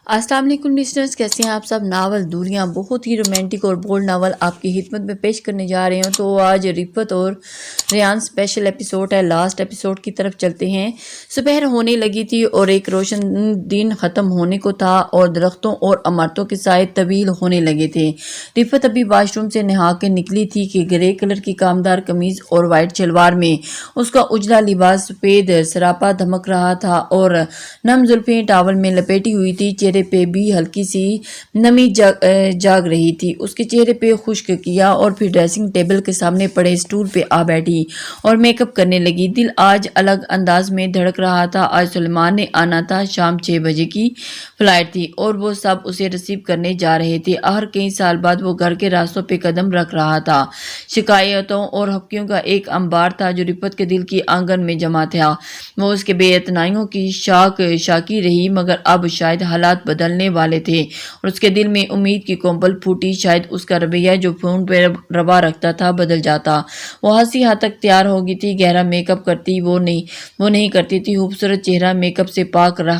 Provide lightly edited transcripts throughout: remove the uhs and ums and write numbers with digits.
السلام علیکم لسنرز، کیسے ہیں آپ سب؟ ناول دوریاں بہت ہی رومانٹک اور بولڈ ناول آپ کی خدمت میں پیش کرنے جا رہے ہوں۔ تو آج رفت اور ریان اسپیشل ایپیسوڈ ہے، لاسٹ ایپیسوڈ کی طرف چلتے ہیں۔ صبح ہونے لگی تھی اور ایک روشن دن ختم ہونے کو تھا اور درختوں اور عمارتوں کے سائے طویل ہونے لگے تھے۔ رفت ابھی واش روم سے نہا کے نکلی تھی کہ گرے کلر کی کامدار قمیض اور وائٹ شلوار میں اس کا اجلا لباس سفید سراپا دمک رہا تھا اور نم زلفیں ٹاول میں لپیٹی ہوئی تھی۔ چہرے پہ بھی ہلکی سی نمی جاگ رہی تھی۔ اس کے چہرے پہ خشک کیا اور پھر ڈریسنگ ٹیبل کے سامنے پڑے سٹول پہ آ بیٹھی اور میک اپ کرنے لگی۔ دل آج الگ انداز میں دھڑک رہا تھا۔ آج سلیمان نے آنا تھا، شام 6 بجے کی فلائٹ تھی اور وہ سب اسے ریسیو کرنے جا رہے تھے۔ ہر کئی سال بعد وہ گھر کے راستوں پہ قدم رکھ رہا تھا۔ شکایتوں اور حقیقتوں کا ایک انبار تھا جو رفت کے دل کی آنگن میں جمع تھا۔ وہ اس کے بے اعتنائیوں کی شاکی رہی، مگر اب شاید حالات بدلنے والے تھے اور اس کے دل میں امید کی کمپل پھوٹی۔ شاید اس کا رویہ جو فون پہ روا رکھتا تھا بدل جاتا۔ وہ ہنسی حد تک تیار ہو گئی تھی۔ گہرا میک اپ کرتی وہ نہیں کرتی تھی۔ خوبصورت چہرہ میک اپ سے پاک رہ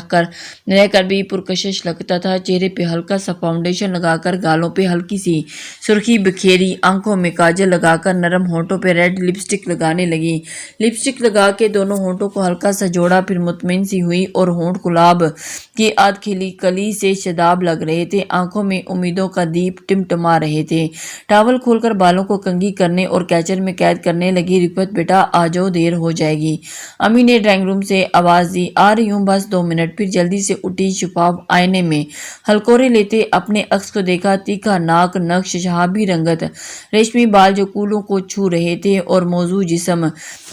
کر بھی پرکشش لگتا تھا۔ چہرے پہ ہلکا سا فاؤنڈیشن لگا کر، گالوں پہ ہلکی سی سرخی بکھیری، آنکھوں میں کاجل لگا کر، نرم ہونٹوں پہ ریڈ لپسٹک لگانے لگی۔ لپسٹک لگا کے دونوں ہونٹوں کو ہلکا سا جوڑا، پھر مطمئن سی ہوئی اور ہونٹ گلاب کی آدھ کھلی کلی سے شاداب لگ رہے تھے۔ آنکھوں میں امیدوں کا دیپ ٹمٹما رہے تھے۔ ٹاول کھول کر بالوں کو کنگھی کرنے اور کیچر میں قید کرنے لگی۔ رفت بیٹا آ جاؤ، دیر ہو جائے گی۔ امی نے ڈرائنگ روم سے آواز دی، آ رہی ہوں، بس 2 منٹ۔ پھر جلدی سے اٹھی، شفاف آئینے میں ہلکورے لیتے اپنے عکس کو دیکھا۔ تیکھا ناک، نقش شہابی رنگت، ریشمی بال جو کولوں کو چھو رہے تھے اور موزوں جسم۔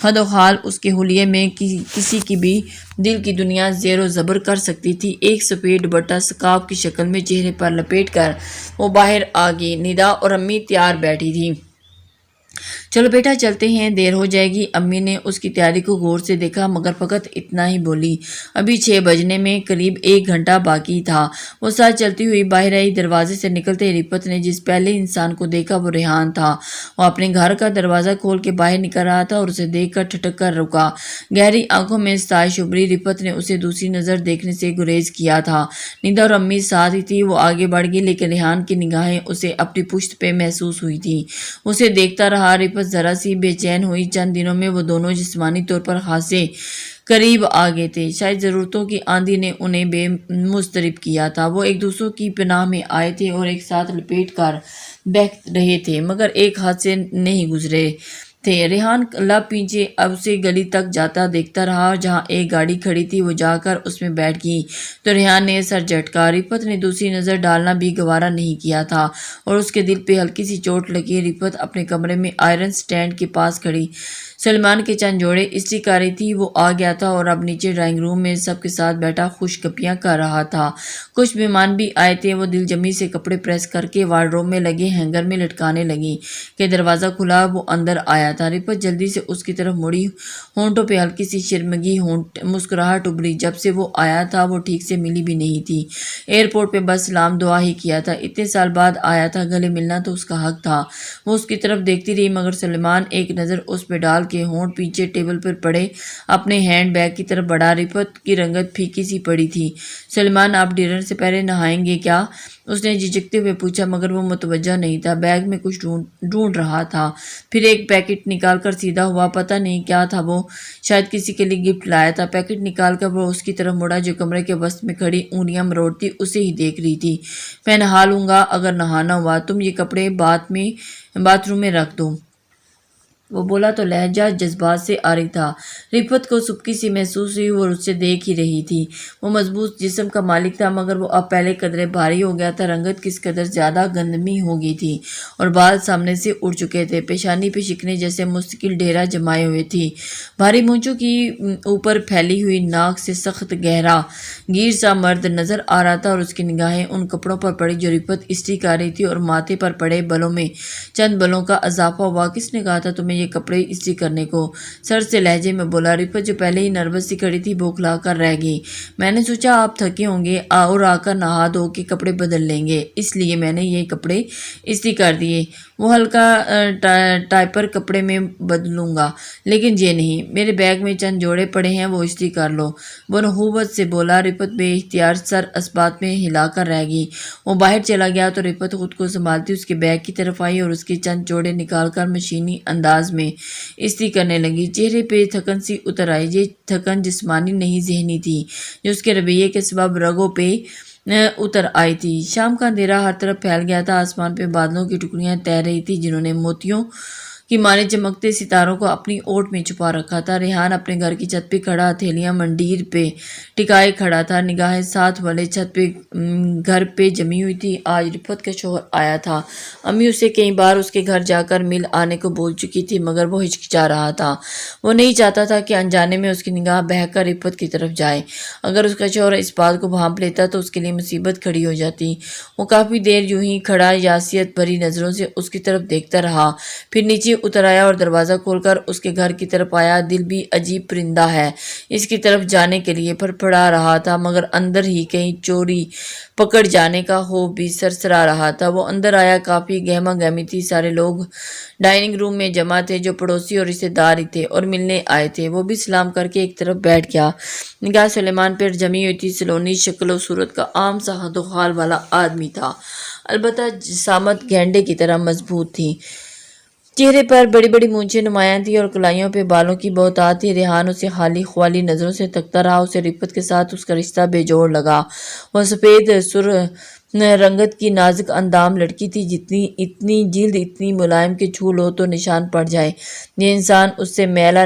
حد و حال اس کے حلیے میں کسی کی بھی دل کی دنیا زیر و زبر کر سکتی تھی۔ ایک سفید دوپٹہ سکارف کی شکل میں چہرے پر لپیٹ کر وہ باہر آ گئی۔ ندا اور امی تیار بیٹھی تھی۔ چلو بیٹا چلتے ہیں، دیر ہو جائے گی۔ امی نے اس کی تیاری کو غور سے دیکھا مگر فقط اتنا ہی بولی، ابھی 6 بجنے میں قریب 1 گھنٹہ باقی تھا۔ وہ ساتھ چلتی ہوئی باہر آئی۔ دروازے سے نکلتے ہی رفت نے جس پہلے انسان کو دیکھا وہ ریحان تھا۔ وہ اپنے گھر کا دروازہ کھول کے باہر نکل رہا تھا اور اسے دیکھ کر ٹھٹک کر رکا۔ گہری آنکھوں میں ستائش ابھری۔ رفت نے اسے دوسری نظر دیکھنے سے گریز کیا تھا۔ ندا اور امی ساتھ ہی تھی۔ وہ آگے بڑھ گئی لیکن ریحان کی نگاہیں اسے اپنی پشت پہ محسوس ہوئی تھی۔ اسے دیکھتا رہا۔ رفت ذرا سی بے چین ہوئی۔ چند دنوں میں وہ دونوں جسمانی طور پر خاصے قریب آ گئے تھے۔ شاید ضرورتوں کی آندھی نے انہیں بے مضطرب کیا تھا۔ وہ ایک دوسرے کی پناہ میں آئے تھے اور ایک ساتھ لپیٹ کر بہہ رہے تھے مگر ایک ہاتھ سے نہیں گزرے تھے۔ ریحان لب پیچھے اب سے گلی تک جاتا دیکھتا رہا۔ جہاں ایک گاڑی کھڑی تھی وہ جا کر اس میں بیٹھ گئی تو ریحان نے سر جھٹکا۔ رفت نے دوسری نظر ڈالنا بھی گوارا نہیں کیا تھا اور اس کے دل پہ ہلکی سی چوٹ لگی۔ رفت اپنے کمرے میں آئرن سٹینڈ کے پاس کھڑی سلیمان کے چند جوڑے استری کر رہی تھی۔ وہ آ گیا تھا اور اب نیچے ڈرائنگ روم میں سب کے ساتھ بیٹھا خوش گپیاں کر رہا تھا۔ کچھ مہمان بھی آئے تھے۔ وہ دل جمی سے کپڑے پریس کر کے وارڈروب میں لگے ہینگر میں لٹکانے لگی کہ دروازہ کھلا۔ وہ اندر آیا تھا۔ رفت جلدی سے اس کی طرف مڑی، ہونٹوں پہ ہلکی سی شرمگی مسکراہٹ ابھری۔ جب سے وہ آیا تھا وہ ٹھیک سے ملی بھی نہیں تھی۔ ایئرپورٹ پہ بس سلام دعا ہی کیا تھا۔ اتنے سال بعد آیا تھا، گلے ملنا تو اس کا حق تھا۔ وہ اس کی طرف دیکھتی رہی مگر سلیمان ایک نظر اس پہ ڈال کے ہونٹ پیچھے ٹیبل پر پڑے اپنے ہینڈ بیگ کی طرف بڑھا۔ رفت کی رنگت پھیکی سی پڑی تھی۔ سلیمان آپ ڈنر سے پہلے نہائیں گے کیا؟ اس نے جھجکتے ہوئے پوچھا مگر وہ متوجہ نہیں تھا۔ بیگ میں کچھ ڈھونڈ رہا تھا، پھر ایک پیکٹ نکال کر سیدھا ہوا۔ پتہ نہیں کیا تھا وہ، شاید کسی کے لیے گفٹ لایا تھا۔ پیکٹ نکال کر وہ اس کی طرف مڑا جو کمرے کے وسط میں کھڑی انگلیاں مروڑتی اسے ہی دیکھ رہی تھی۔ میں نہا لوں گا اگر نہانا ہوا، تم یہ کپڑے باتھ روم میں رکھ دو۔ وہ بولا تو لہجہ جذبات سے آ رہی تھا۔ رفت کو سبکی سی محسوس ہوئی، وہ اس سے دیکھ ہی رہی تھی۔ وہ مضبوط جسم کا مالک تھا مگر وہ اب پہلے قدرے بھاری ہو گیا تھا۔ رنگت کس قدر زیادہ گندمی ہو گئی تھی اور بال سامنے سے اڑ چکے تھے۔ پیشانی پہ شکنیں جیسے مستقل ڈھیرا جمائے ہوئے تھی۔ بھاری مونچھوں کی اوپر پھیلی ہوئی ناک سے سخت گہرا گیر سا مرد نظر آ رہا تھا اور اس کی نگاہیں ان کپڑوں پر پڑی جو رفت استری کر رہی تھی اور ماتھے پر پڑے بلوں میں چند بلوں کا اضافہ ہوا۔ کس نے کہا تھا تمہیں یہ کپڑے استری کرنے کو، سر سے لہجے میں بولا۔ رفت جو پہلے ہی نروس سی کھڑی تھی بوکھلا کر رہ گئی۔ میں نے سوچا آپ تھکے ہوں گے اور آ کر نہا دھو کے کپڑے بدل لیں گے، اس لیے میں نے یہ کپڑے استری کر دیے۔ وہ ہلکا ٹائپر کپڑے میں بدلوں گا، لیکن یہ نہیں، میرے بیگ میں چند جوڑے پڑے ہیں، وہ استری کر لو، وہ نحوست سے بولا۔ رفت بے اختیار سر اسبات میں ہلا کر رہ گئی۔ وہ باہر چلا گیا تو رفت خود کو سنبھالتی اس کے بیگ کی طرف آئی اور اس کے چند جوڑے نکال کر مشینی انداز میں استری کرنے لگی۔ چہرے پہ تھکن سی اتر آئی۔ یہ تھکن جسمانی نہیں ذہنی تھی، جو اس کے رویے کے سبب رگوں پہ اتر آئی تھی۔ شام کا اندھیرا ہر طرف پھیل گیا تھا، آسمان پہ بادلوں کی ٹکڑیاں تیر رہی تھی جنہوں نے موتیوں کی مانے چمکتے ستاروں کو اپنی اوٹ میں چھپا رکھا تھا۔ ریحان اپنے گھر کی چھت پہ کھڑا ہتھیلیاں منڈیر پہ ٹکائے کھڑا تھا، نگاہیں ساتھ والے چھت پہ گھر پہ جمی ہوئی تھی۔ آج رفت کا شوہر آیا تھا۔ امی اسے کئی بار اس کے گھر جا کر مل آنے کو بول چکی تھی، مگر وہ ہچکچا رہا تھا۔ وہ نہیں چاہتا تھا کہ انجانے میں اس کی نگاہ بہہ کر رفت کی طرف جائے۔ اگر اس کا شوہر اس بات کو بھانپ لیتا تو اس کے لیے مصیبت کھڑی ہو جاتی۔ وہ کافی دیر یوں ہی کھڑا یاسیت بھری نظروں سے اس کی طرف دیکھتا رہا، پھر نیچے اتر آیا اور دروازہ کھول کر اس کے گھر کی طرف آیا۔ دل بھی عجیب پرندہ ہے، اس کی طرف جانے کے لیے پھڑپڑا رہا تھا، مگر اندر ہی کہیں چوری پکڑ جانے کا خوف بھی سرسرا رہا تھا۔ وہ اندر آیا، کافی گہما گہمی تھی، سارے لوگ ڈائننگ روم میں جمع تھے جو پڑوسی اور رشتے دار ہی تھے اور ملنے آئے تھے۔ وہ بھی سلام کر کے ایک طرف بیٹھ گیا۔ نگاہ سلیمان پر جمی ہوئی تھی۔ سلونی شکل و صورت کا عام سا حد و خال والا آدمی تھا، البتہ جسامت گینڈے کی طرح مضبوط تھی۔ چہرے پر بڑی بڑی مونچھیں نمایاں تھیں اور کلائیوں پہ بالوں کی بہتات تھی۔ ریحان اسے خالی خوالی نظروں سے تکتا رہا۔ اسے رفت کے ساتھ اس کا رشتہ بے جوڑ لگا۔ وہ سفید سرخ رنگت کی نازک اندام لڑکی تھی، اتنی جلد اتنی ملائم کہ چھو لو تو نشان پڑ جائے۔ یہ انسان اس سے میل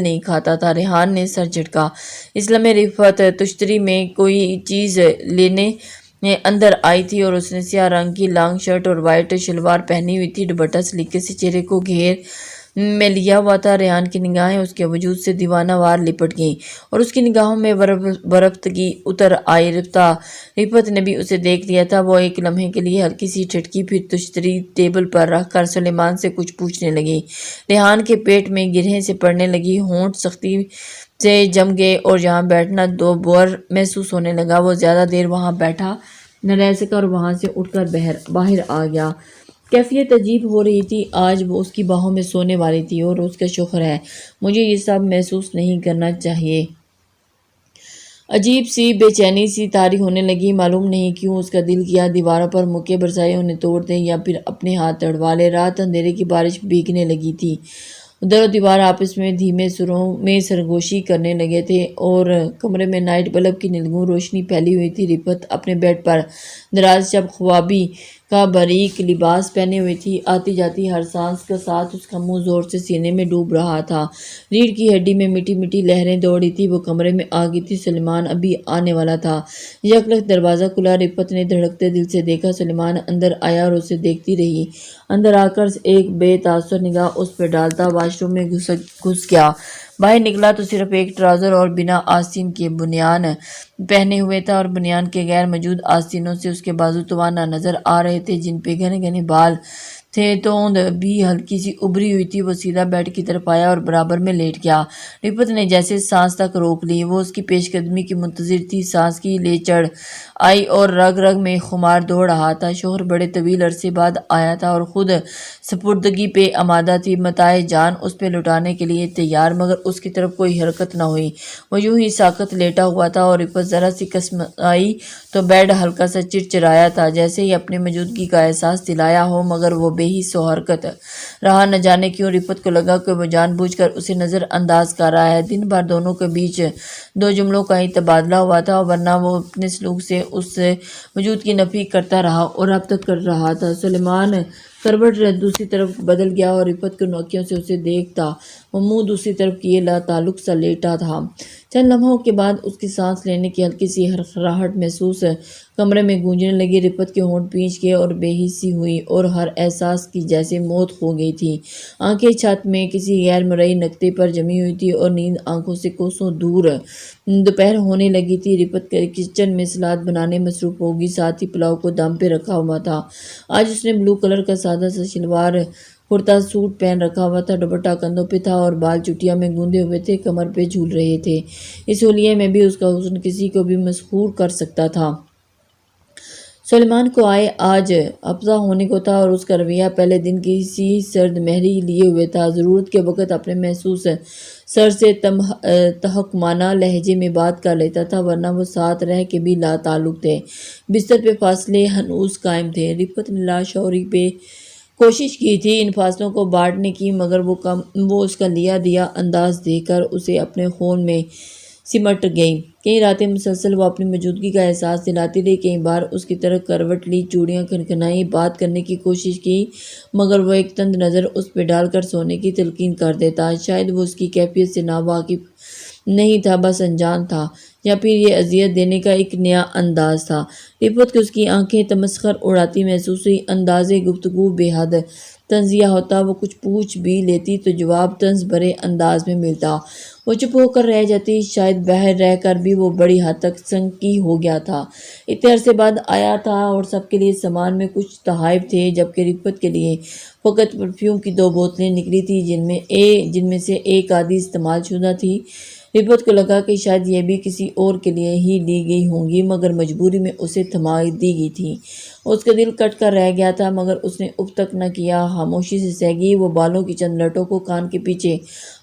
نہیں کھاتا تھا۔ ریحان نے سر جھٹکا۔ اس لمحے رفت تشتری میں کوئی چیز لینے اندر آئی تھی اور اس نے سیاہ رنگ کی لانگ شرٹ اور وائٹ شلوار پہنی ہوئی تھی۔ دوپٹہ سلیقے سے چہرے کو گھیر میں لیا ہوا تھا۔ ریحان کی نگاہیں اس کے وجود سے دیوانہ وار لپٹ گئیں اور اس کی نگاہوں میں برفتگی اتر آئی۔ رفت نے بھی اسے دیکھ لیا تھا۔ وہ ایک لمحے کے لیے ہلکی سی ٹھٹکی، پھر تشتری ٹیبل پر رکھ کر سلیمان سے کچھ پوچھنے لگی۔ ریحان کے پیٹ میں گرہیں سے پڑنے لگی، ہونٹ سختی سے جم گئے اور یہاں بیٹھنا دوبور محسوس ہونے لگا۔ وہ زیادہ دیر وہاں بیٹھا نہ رہ سکا اور وہاں سے اٹھ کر باہر آ گیا۔ کیفیت عجیب ہو رہی تھی۔ آج وہ اس کی باہوں میں سونے والی تھی اور اس کا شوہر ہے۔ مجھے یہ سب محسوس نہیں کرنا چاہیے۔ عجیب سی بے چینی سی طاری ہونے لگی۔ معلوم نہیں کیوں اس کا دل کیا دیواروں پر مکے برسائے انہیں توڑ دے یا پھر اپنے ہاتھ تڑوا لے۔ رات اندھیرے کی بارش بھیگنے لگی تھی۔ در و دیوار آپس میں دھیمے سروں میں سرگوشی کرنے لگے تھے اور کمرے میں نائٹ بلب کی نلگوں روشنی پھیلی ہوئی تھی۔ رفت اپنے بیڈ پر دراز شب خوابی کا باریک لباس پہنے ہوئی تھی۔ آتی جاتی ہر سانس کا ساتھ اس کا منہ زور سے سینے میں ڈوب رہا تھا۔ ریڑھ کی ہڈی میں میٹھی میٹھی لہریں دوڑی تھی۔ وہ کمرے میں آ گئی تھی۔ سلیمان ابھی آنے والا تھا۔ یکلخت دروازہ کھلا۔ رفت نے دھڑکتے دل سے دیکھا۔ سلیمان اندر آیا اور اسے دیکھتی رہی۔ اندر آ کر ایک بے تاثر نگاہ اس پہ ڈالتا واش روم میں گھس گیا۔ باہر نکلا تو صرف ایک ٹراؤزر اور بنا آستین کے بنیان پہنے ہوئے تھا اور بنیان کے غیر موجود آستینوں سے اس کے بازو توانا نظر آ رہے تھے جن پہ گھنے گھنے بال تھے۔ توند بھی ہلکی سی ابھری ہوئی تھی۔ وہ سیدھا بیڈ کی طرف آیا اور برابر میں لیٹ گیا۔ رفت نے جیسے سانس تک روک لی۔ وہ اس کی پیش قدمی کی منتظر تھی۔ سانس کی لے چڑھ آئی اور رگ رگ میں خمار دوڑ رہا تھا۔ شوہر بڑے طویل عرصے بعد آیا تھا اور خود سپردگی پہ آمادہ تھی۔ متاع جان اس پہ لٹانے کے لیے تیار، مگر اس کی طرف کوئی حرکت نہ ہوئی۔ وہ یوں ہی ساکت لیٹا ہوا تھا اور رفت ذرا سی کسمائی تو بیڈ ہلکا سا چرچرایا تھا، جیسے ہی اپنی موجودگی کا احساس دلایا ہو، مگر وہ بے حس و حرکت رہا۔ نہ جانے کیوں رفت کو لگا کہ وہ جان بوجھ کر اسے نظر انداز کر رہا ہے۔ دن بھر دونوں کے بیچ دو جملوں کا ہی تبادلہ ہوا تھا، ورنہ وہ اپنے سلوک سے اس وجود کی نفی کرتا رہا اور اب تک کر رہا تھا۔ سلیمان کروٹ دوسری طرف بدل گیا اور رفت کی نوکیوں سے اسے دیکھتا۔ وہ منہ دوسری طرف کیے لا تعلق سا لیٹا تھا۔ چند لمحوں کے بعد اس کی سانس لینے کی ہلکی سی ہرہراہٹ محسوس کمرے میں گونجنے لگی۔ رفت کے ہونٹ بھینچ گئے اور بے حسی ہوئی اور ہر احساس کی جیسے موت ہو گئی تھی۔ آنکھیں چھت میں کسی غیر مرئی نقطے پر جمی ہوئی تھی اور نیند آنکھوں سے کوسوں دور۔ دوپہر ہونے لگی تھی۔ رفت کچن میں سلاد بنانے مصروف ہوگی، ساتھ ہی پلاؤ کو دم پہ رکھا ہوا تھا۔ آج اس نے بلو کلر کا سادہ سا شلوار کرتا سوٹ پہن رکھا ہوا تھا، دوپٹہ کندھوں پہ تھا اور بال چٹیا میں گوندے ہوئے تھے، کمر پہ جھول رہے تھے۔ اس حلیے میں بھی اس کا حسن کسی کو بھی مسحور کر سکتا تھا۔ سلیمان کو آج افزا ہونے کو تھا اور اس کا رویہ پہلے دن کی سی سرد مہری لیے ہوئے تھا۔ ضرورت کے وقت اپنے محسوس سر سے تحکمانہ لہجے میں بات کر لیتا تھا، ورنہ وہ ساتھ رہ کے بھی لا تعلق تھے۔ بستر پہ فاصلے ہنوز قائم تھے۔ رفعت نے لاشعوری پہ کوشش کی تھی ان فاصلوں کو بانٹنے کی، مگر وہ اس کا لیا دیا انداز دیکھ کر اسے اپنے خون میں سمٹ گئی۔ کئی راتیں مسلسل وہ اپنی موجودگی کا احساس دلاتی رہی، کئی بار اس کی طرف کروٹ لی، چوڑیاں کھنکھنائیں، بات کرنے کی کوشش کی، مگر وہ ایک تند نظر اس پہ ڈال کر سونے کی تلقین کر دیتا۔ شاید وہ اس کی کیفیت سے ناواقف نہیں تھا، بس انجان تھا، یا پھر یہ اذیت دینے کا ایک نیا انداز تھا۔ رفعت کو اس کی آنکھیں تمسخر اڑاتی محسوس ہوئی، انداز گفتگو بے حد طنزیہ ہوتا، وہ کچھ پوچھ بھی لیتی تو جواب طنز بھرے انداز میں ملتا، وہ چپ ہو کر رہ جاتی۔ شاید باہر رہ کر بھی وہ بڑی حد تک سنکی ہو گیا تھا، اتنے عرصے بعد آیا تھا اور سب کے لیے سامان میں کچھ تحائف تھے، جبکہ رفعت کے لیے فقط پرفیوم کی 2 بوتلیں نکلی تھیں، جن میں سے ایک آدھی استعمال شدہ تھی۔ رفعت کو لگا کہ شاید یہ بھی کسی اور کے لیے ہی لی گئی ہوں گی، مگر مجبوری میں اسے تھما دی گئی تھی۔ اس کا دل کٹ کر رہ گیا تھا، مگر اس نے اف تک نہ کیا، خاموشی سے سہ گئی۔ وہ بالوں کی چند لٹوں کو کان کے پیچھے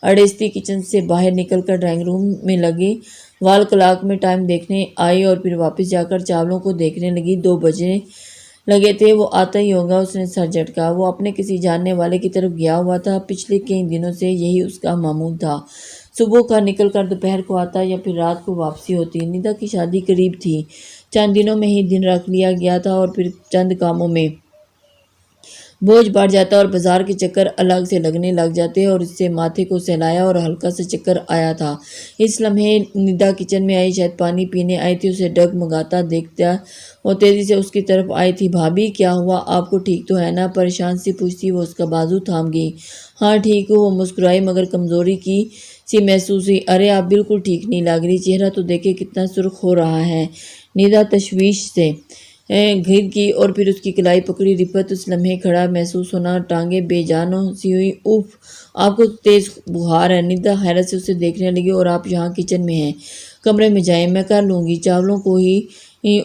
اڑیستی کچن سے باہر نکل کر ڈرائنگ روم میں لگی وال کلاک میں ٹائم دیکھنے آئی اور پھر واپس جا کر چاولوں کو دیکھنے لگی۔ 2 بجنے لگے تھے، وہ آتا ہی ہوگا۔ اس نے سر جھٹکا، وہ اپنے کسی جاننے والے کی طرف گیا ہوا تھا، پچھلے کئی دنوں سے یہی اس کا معمول تھا۔ صبح کا نکل کر دوپہر کو آتا یا پھر رات کو واپسی ہوتی۔ ندا کی شادی قریب تھی، چند دنوں میں ہی دن رکھ لیا گیا تھا اور پھر چند کاموں میں بوجھ بڑھ جاتا اور بازار کے چکر الگ سے لگنے لگ جاتے اور اس سے ماتھے کو سہلایا اور ہلکا سا چکر آیا تھا۔ اس لمحے ندا کچن میں آئی، شاید پانی پینے آئی تھی، اسے ڈگمگاتا دیکھتا وہ تیزی سے اس کی طرف آئی تھی۔ بھابی کیا ہوا، آپ کو ٹھیک تو ہے نا؟ پریشان سی پوچھتی وہ اس کا بازو تھام گئی۔ ہاں ٹھیک ہوں، وہ مسکرائی مگر کمزوری کی سی محسوس ہوئی۔ ارے آپ بالکل ٹھیک نہیں لگ رہی، چہرہ تو دیکھے کتنا سرخ ہو رہا ہے۔ ندا تشویش سے گھر کی اور پھر اس کی کلائی پکڑی۔ رفعت اس لمحے کھڑا محسوس ہونا، ٹانگیں بے جان سی ہوئی۔ اوف، آپ کو تیز بخار ہے۔ ندا حیرت سے اسے دیکھنے لگی۔ اور آپ یہاں کچن میں ہیں، کمرے میں جائیں، میں کر لوں گی، چاولوں کو ہی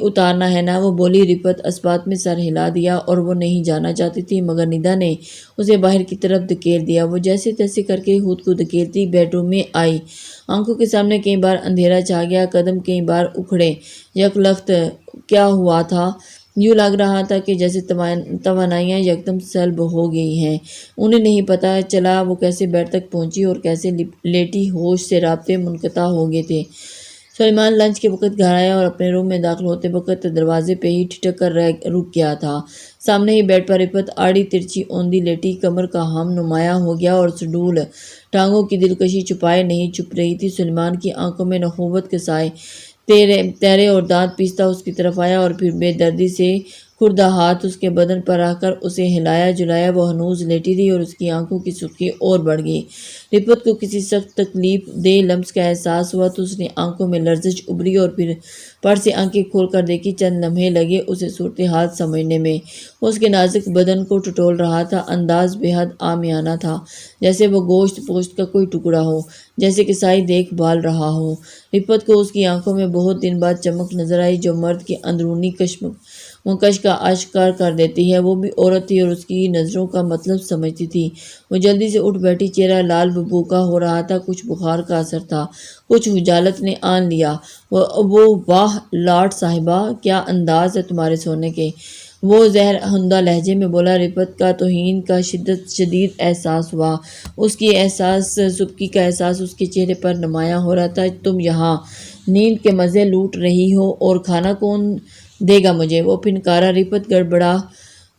اتارنا ہے نا، وہ بولی۔ رفعت اثبات میں سر ہلا دیا اور وہ نہیں جانا چاہتی تھی، مگر ندا نے اسے باہر کی طرف دھکیل دیا۔ وہ جیسے تیسے کر کے خود کو دھکیلتی بیڈ روم میں آئی۔ آنکھوں کے سامنے کئی بار اندھیرا چھا گیا، قدم کئی بار اکھڑے۔ یک لخت کیا ہوا تھا؟ یوں لگ رہا تھا کہ جیسے توانائیاں یکدم سلب ہو گئی ہیں۔ انہیں نہیں پتہ چلا وہ کیسے بیڈ تک پہنچی اور کیسے لیٹی، ہوش سے رابطے منقطع ہو گئے تھے۔ سلیمان لنچ کے وقت گھر آیا اور اپنے روم میں داخل ہوتے وقت دروازے پہ ہی ٹھٹک کر رک گیا تھا۔ سامنے ہی بیڈ پر رفعت آڑی ترچھی اوندھی لیٹی، کمر کا ہم نمایاں ہو گیا اور سڈول ٹانگوں کی دلکشی چھپائے نہیں چھپ رہی تھی۔ سلیمان کی آنکھوں میں نخوت کے سائے تیرے اور دانت پیستا اس کی طرف آیا اور پھر بے دردی سے کھردہ ہاتھ اس کے بدن پر رکھ کر اسے ہلایا جلایا۔ وہ ہنوز لیٹی رہی اور اس کی آنکھوں کی سرخی اور بڑھ گئی۔ رفعت کو کسی سخت تکلیف دہ لمس کا احساس ہوا تو اس نے آنکھوں میں لرزش ابھری اور پھر پڑ سے آنکھیں کھول کر دیکھی۔ چند لمحے لگے اسے صورتحال سمجھنے میں۔ وہ اس کے نازک بدن کو ٹٹول رہا تھا، انداز بے حد عامیانہ تھا، جیسے وہ گوشت پوشت کا کوئی ٹکڑا ہو، جیسے کسائی دیکھ بھال رہا ہو۔ رفعت کو اس کی آنکھوں میں بہت دن بعد چمک نظر آئی، جو مرد کی اندرونی کشمکش کا آشکار کر دیتی ہے۔ وہ بھی عورت تھی اور اس کی نظروں کا مطلب سمجھتی تھی۔ وہ جلدی سے اٹھ بیٹھی، چہرہ لال ببوکا ہو رہا تھا، کچھ بخار کا اثر تھا، کچھ خجالت نے آن لیا۔ وہ واہ لاٹ صاحبہ، کیا انداز ہے تمہارے سونے کے، وہ زہر ہندہ لہجے میں بولا۔ رفعت کا توہین کا شدید احساس ہوا، اس کی سبکی کا احساس اس کے چہرے پر نمایاں ہو رہا تھا۔ تم یہاں نیند کے مزے لوٹ رہی ہو اور کھانا کون دے گا مجھے؟ وہ پھنکارا۔ رفعت گڑبڑا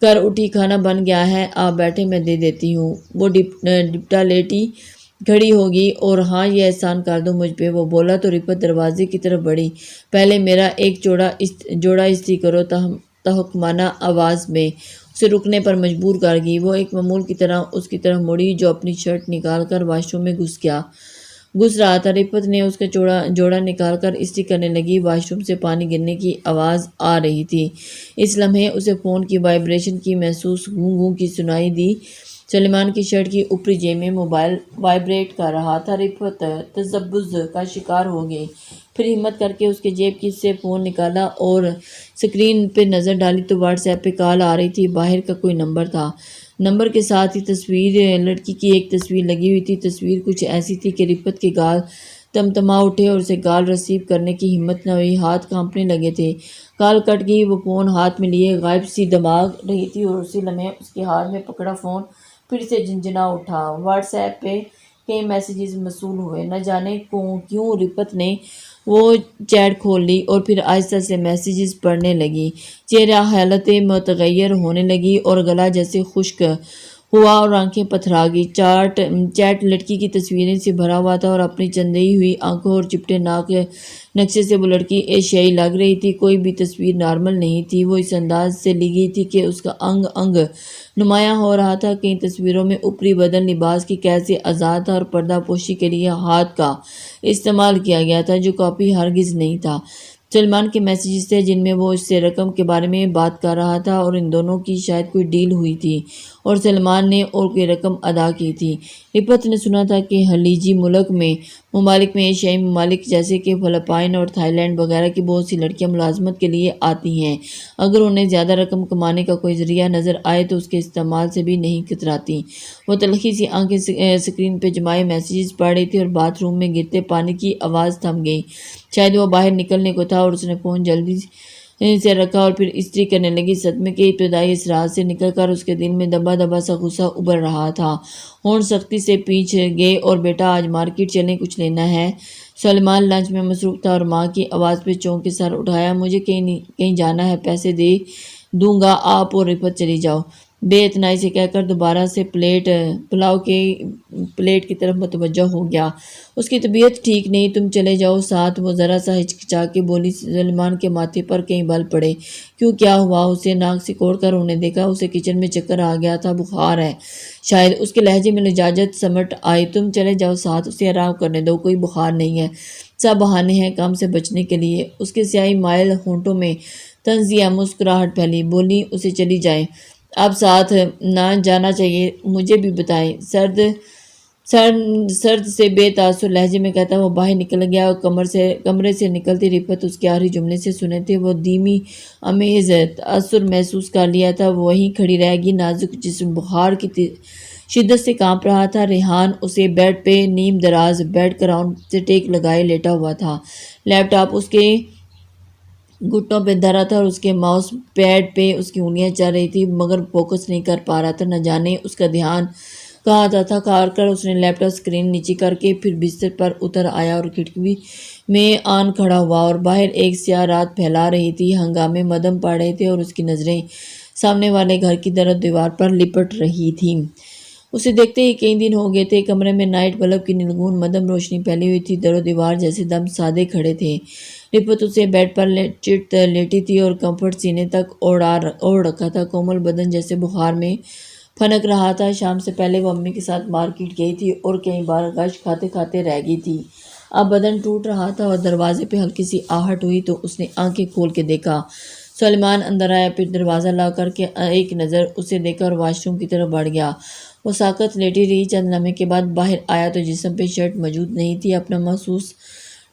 کر اٹھی، کھانا بن گیا ہے، آپ بیٹھے میں دے دیتی ہوں۔ وہ ڈپٹا لیٹی کھڑی ہوگی اور ہاں یہ احسان کر دو مجھ پہ، وہ بولا تو رفعت دروازے کی طرف بڑھی۔ پہلے میرا ایک جوڑا استری کرو، تحکمانہ آواز میں اسے رکنے پر مجبور کر گئی۔ وہ ایک معمول کی طرح اس کی طرف مڑی، جو اپنی شرٹ نکال کر واش روم میں گھس رہا تھا۔ رفعت نے اس کا جوڑا نکال کر استری کرنے لگی۔ واش روم سے پانی گرنے کی آواز آ رہی تھی۔ اس لمحے اسے فون کی وائبریشن کی محسوس گوں گوں کی سلیمان کی شرٹ کی اوپری جیب میں موبائل وائبریٹ کر رہا تھا۔ رفت تذبذب کا شکار ہو گئی، پھر ہمت کر کے اس کے جیب کی سے فون نکالا اور اسکرین پہ نظر ڈالی تو واٹس ایپ پہ کال آ رہی تھی۔ باہر کا کوئی نمبر تھا، نمبر کے ساتھ ہی تصویر، لڑکی کی ایک تصویر لگی ہوئی تھی۔ تصویر کچھ ایسی تھی کہ رفت کے گال تمتما اٹھے اور اسے کال ریسیو کرنے کی ہمت نہ ہوئی، ہاتھ کانپنے لگے تھے۔ کال کٹ گئی، وہ فون ہاتھ میں لیے غائب سی دماغ رہی تھی اور اسی لمحے اس کے ہاتھ میں پکڑا فون پھر سے جھنجھنا اٹھا۔ واٹس ایپ پہ کئی میسیجز موصول ہوئے، نہ جانے کیوں رفت نے وہ چیٹ کھول لی اور پھر آہستہ سے میسیجز پڑھنے لگی۔ چہرہ حالت متغیر ہونے لگی اور گلا جیسے خشک ہوا اور آنکھیں پتھرا گئی۔ چیٹ لڑکی کی تصویریں سے بھرا ہوا تھا اور اپنی چندئی ہوئی آنکھوں اور چپٹے ناک نقشے سے وہ لڑکی ایشیائی لگ رہی تھی۔ کوئی بھی تصویر نارمل نہیں تھی، وہ اس انداز سے لی گئی تھی کہ اس کا انگ انگ نمایاں ہو رہا تھا۔ کئی تصویروں میں اوپری بدن لباس کی قید سے آزاد تھا اور پردہ پوشی کے لیے ہاتھ کا استعمال کیا گیا تھا، جو کاپی ہرگز نہیں تھا۔ سلیمان کے میسیجز تھے جن میں وہ اس سے رقم کے بارے میں بات کر رہا تھا اور ان دونوں کی شاید کوئی ڈیل ہوئی تھی اور سلیمان نے اور کوئی رقم ادا کی تھی۔ رفت نے سنا تھا کہ خلیجی ممالک میں ایشیائی ممالک جیسے کہ فلپائن اور تھائی لینڈ وغیرہ کی بہت سی لڑکیاں ملازمت کے لیے آتی ہیں۔ اگر انہیں زیادہ رقم کمانے کا کوئی ذریعہ نظر آئے تو اس کے استعمال سے بھی نہیں کتراتی۔ وہ تلخی سی آنکھیں اسکرین پہ جمائے میسیجز پڑھ رہی تھی اور باتھ روم میں گرتے پانی کی آواز تھم گئی۔ شاید وہ باہر نکلنے کو تھا اور اس نے فون جلدی سے رکھا اور پھر استری کرنے لگی۔ صدمے کے ابتدائی اثرات سے نکل کر اس کے دل میں دبا دبا سا غصہ ابل رہا تھا۔ ہونٹ سختی سے پیچ گئے اور بیٹا آج مارکیٹ چلیں، کچھ لینا ہے؟ سلیمان لنچ میں مصروف تھا اور ماں کی آواز پہ چونک کے سر اٹھایا۔ مجھے کہیں جانا ہے، پیسے دے دوں گا، آپ اور رفت چلی جاؤ، بے اتنائی سے کہہ کر دوبارہ سے پلاؤ کی پلیٹ کی طرف متوجہ ہو گیا۔ اس کی طبیعت ٹھیک نہیں، تم چلے جاؤ ساتھ، وہ ذرا سا ہچکچا کے بولی۔ سلیمان کے ماتھے پر کئی بل پڑے۔ کیوں، کیا ہوا؟ اسے ناک سکوڑ کر انہیں دیکھا۔ اسے کچن میں چکر آ گیا تھا، بخار ہے شاید، اس کے لہجے میں لجاجت سمٹ آئی۔ تم چلے جاؤ ساتھ، اسے آرام کرنے دو، کوئی بخار نہیں ہے، سب بہانے ہیں کام سے بچنے کے لیے۔ اس کے سیاہی مائل ہونٹوں میں طنزیہ مسکراہٹ پھیلی، بولی اسے چلی جائیں، اب ساتھ نہ جانا چاہیے، مجھے بھی بتائیں، سرد سے بے تاثر لہجے میں کہتا وہ باہر نکل گیا اور کمرے سے نکلتی رفت اس کے آخری جملے سے سنے تھے۔ وہ دھیمی امیز تاثر محسوس کر لیا تھا، وہ وہیں کھڑی رہ گئی، نازک جسم بخار کی شدت سے کانپ رہا تھا۔ ریحان اسے بیڈ پہ نیم دراز بیڈ کراؤن سے ٹیک لگائے لیٹا ہوا تھا، لیپ ٹاپ اس کے گھٹنوں پہ دھرا تھا اور اس کے ماؤس پیڈ پہ اس کی انگلیاں چل رہی تھی مگر فوکس نہیں کر پا رہا تھا۔ نہ جانے اس کا دھیان کہاں تھا۔ تھک ہار کر اس نے لیپ ٹاپ اسکرین نیچے کر کے پھر بستر پر اتر آیا اور کھڑکی میں آن کھڑا ہوا اور باہر ایک سیاہ رات پھیلا رہی تھی، ہنگامے مدھم پڑ رہے تھے اور اس کی نظریں سامنے والے گھر کی طرف دیوار پر لپٹ رہی تھیں۔ اسے دیکھتے ہی کئی دن ہو گئے تھے۔ کمرے میں نائٹ بلب کی نلگون مدھم روشنی پھیلی ہوئی تھی، در و دیوار جیسے دم سادے کھڑے تھے۔ رفت اسے بیڈ پر چٹ لیٹی تھی اور کمفرٹ سینے تک اوڑھ رکھا تھا، کومل بدن جیسے بخار میں پھنک رہا تھا۔ شام سے پہلے وہ امی کے ساتھ مارکیٹ گئی تھی اور کئی بار گشت کھاتے کھاتے رہ گئی تھی۔ اب بدن ٹوٹ رہا تھا اور دروازے پہ ہلکی سی آہٹ ہوئی تو اس نے آنکھیں کھول کے دیکھا۔ سلیمان اندر آیا، پھر دروازہ لا کر کے ایک نظر اسے دیکھا اور واش روم کی طرف بڑھ گیا۔ وہ ساکت لیٹی رہی، چند لمحے کے بعد باہر آیا تو جسم پہ شرٹ موجود نہیں تھی، اپنا مخصوص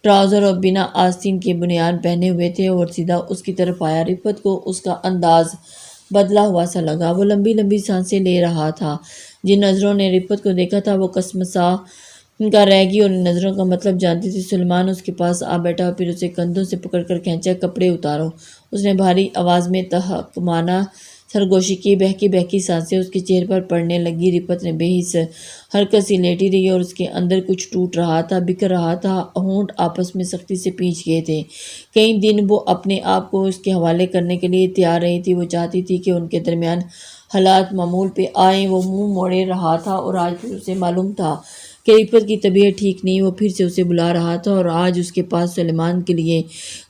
ٹراؤزر اور بنا آستین کے بنیان پہنے ہوئے تھے اور سیدھا اس کی طرف آیا۔ رفت کو اس کا انداز بدلا ہوا سا لگا، وہ لمبی لمبی سانسیں لے رہا تھا۔ جن نظروں نے رفت کو دیکھا تھا وہ کسمسا کر رہ گئی اور ان نظروں کا مطلب جانتی تھی۔ سلیمان اس کے پاس آ بیٹھا اور پھر اسے کندھوں سے پکڑ کر کھینچا۔ کپڑے اتارو، اس نے بھاری آواز میں تحقمانہ سرگوشی کی۔ بہکی بہکی سانسیں اس کے چہرے پر پڑنے لگی۔ رفت نے بے حس حرکت سے لیٹی رہی اور اس کے اندر کچھ ٹوٹ رہا تھا، بکھر رہا تھا، ہونٹ آپس میں سختی سے پیچ گئے تھے۔ کئی دن وہ اپنے آپ کو اس کے حوالے کرنے کے لیے تیار رہی تھی، وہ چاہتی تھی کہ ان کے درمیان حالات معمول پہ آئیں۔ وہ منہ موڑے رہا تھا اور آج پھر اسے معلوم تھا کہ رفت کی طبیعت ٹھیک نہیں، وہ پھر سے اسے بلا رہا تھا اور آج اس کے پاس سلیمان کے لیے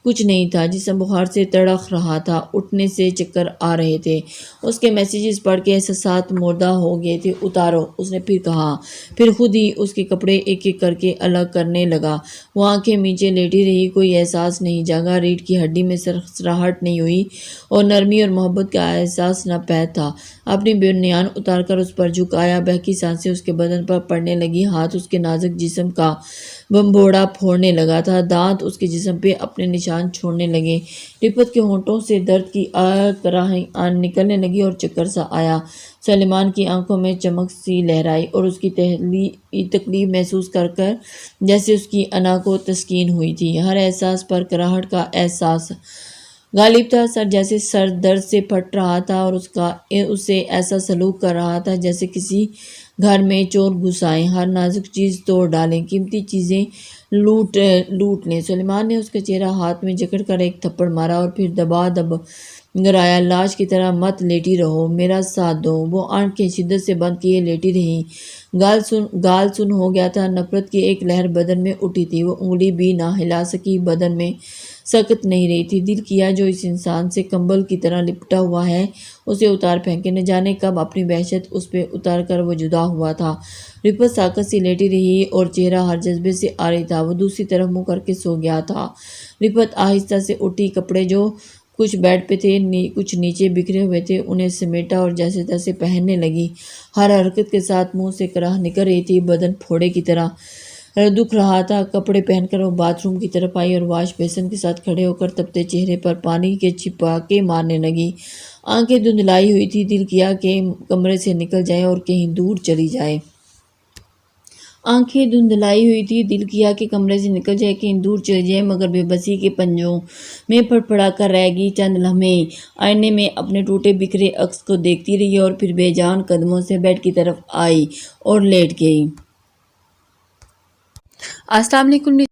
کچھ نہیں تھا، جسم بخار سے تڑپ رہا تھا، اٹھنے سے چکر آ رہے تھے۔ اس کے میسیجز پڑھ کے احساسات مردہ ہو گئے تھے۔ اتارو، اس نے پھر کہا، پھر خود ہی اس کے کپڑے ایک ایک کر کے الگ کرنے لگا۔ وہ آنکھیں میچے لیٹی رہی، کوئی احساس نہیں جاگا، ریڑھ کی ہڈی میں سرسراہٹ نہیں ہوئی اور نرمی اور محبت کا احساس ناپید تھا۔ اپنی بنیان اتار کر اس پر جھکایا، بہکی سانسیں اس کے بدن پر پڑنے لگی، ہاتھ اس کے نازک جسم کا بمبوڑا پھوڑنے لگا تھا، دانت اس کے جسم پہ اپنے نشان چھوڑنے لگے۔ رفعت کے ہونٹوں سے درد کی کراہیں نکلنے لگی اور چکر سا آیا۔ سلیمان کی آنکھوں میں چمک سی لہرائی اور اس کی تکلیف محسوس کر کر جیسے اس کی انا کو تسکین ہوئی تھی۔ ہر احساس پر کراہٹ کا احساس غالب تھا، سر جیسے سر درد سے پھٹ رہا تھا اور اس سے ایسا سلوک کر رہا تھا جیسے کسی گھر میں چور گھس آئیں، ہر نازک چیز توڑ ڈالیں، قیمتی چیزیں لوٹ لیں۔ سلیمان نے اس کا چہرہ ہاتھ میں جکڑ کر ایک تھپڑ مارا اور پھر دبا گرایا، لاش کی طرح مت لیٹی رہو، میرا ساتھ دو۔ وہ آنکھیں شدت سے بند کیے لیٹی رہی، گال سن ہو گیا تھا، نفرت کی ایک لہر بدن میں اٹھی تھی، وہ انگلی بھی نہ ہلا سکی، بدن میں سکت نہیں رہی تھی۔ دل کیا جو اس انسان سے کمبل کی طرح لپٹا ہوا ہے اسے اتار پھینکے، نہ جانے کب اپنی وحشت اس پہ اتار کر وہ جدا ہوا تھا۔ رفعت ساکت سی لیٹی رہی اور چہرہ ہر جذبے سے عاری تھا، وہ دوسری طرف منہ کر کے سو گیا تھا۔ رفعت آہستہ سے اٹھی، کپڑے جو کچھ بیڈ پہ تھے کچھ نیچے بکھرے ہوئے تھے انہیں سمیٹا اور جیسے تیسے پہننے لگی۔ ہر حرکت کے ساتھ منہ سے کراہ نکل رہی تھی، بدن پھوڑے کی طرح دکھ رہا تھا۔ کپڑے پہن کر وہ باتھ روم کی طرف آئی اور واش بیسن کے ساتھ کھڑے ہو کر تپتے چہرے پر پانی کے چھپاکے مارنے لگی۔ آنکھیں دھندلائی ہوئی تھی، دل کیا کہ کمرے سے نکل جائے اور کہیں دور چلی جائے۔ آنکھیں دھندلائی ہوئی تھی، دل کیا کہ کمرے سے نکل جائے، کہیں دور چلی جائے، مگر بے بسی کے پنجوں میں پھڑپڑا کر رہ گئی۔ چند لمحے آئینے میں اپنے ٹوٹے بکھرے عکس کو دیکھتی رہی اور پھر بے جان قدموں سے بیڈ کی طرف آئی اور لیٹ گئی۔ السلام علیکم۔